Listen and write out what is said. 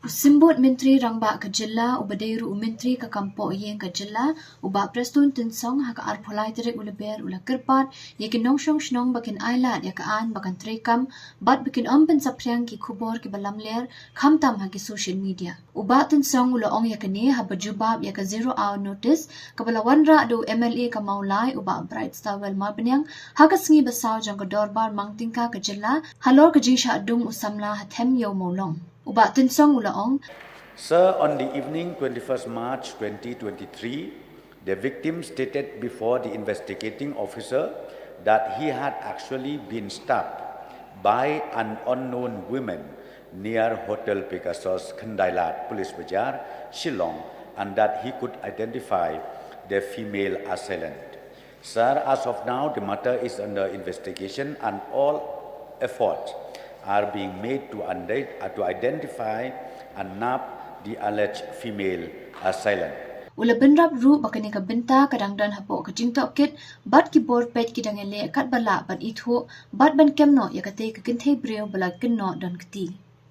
Symbud Menteri Rangba ke Jilla, Ubadairu Menteri ke Kampo Yeng ke Jilla, Uba Prestun Tinsong haka arpolai terik uleber ula Kyrpad, yakin nongshong shnong bakin Ailad yakaan bakan Treikam, bat bakin ompen sapriang ki kubor ki balam ler, kamtam haki social media. Uba Tinsong ula ong yakani haba jubab yaka 0 hour notice, kabala wanra do MLA ka maulai uba bright star well mabanyang, haka sengi basaw jang ke dorbar mangtingka ke Jilla, Halor ke Jingshah Dung Samla hathem yaw maulong. Uba Tinsong ulaong. Sir, on the evening 21st March 2023, the victim stated before the investigating officer that he had actually been stabbed by an unknown woman near Hotel Pegasus, Khyndailad, Police Bazaar, Shillong, and that he could identify the female assailant. Sir, as of now, the matter is under investigation and all efforts are being made to identify and nab the alleged female assailant. Ula benrap ru bakani ka benta kadangdan hapo ka jingtok kit bat ki board page ki dangele kat bala bat itho bat ban kemno yakate ka kinthe breu bala kinno don kti.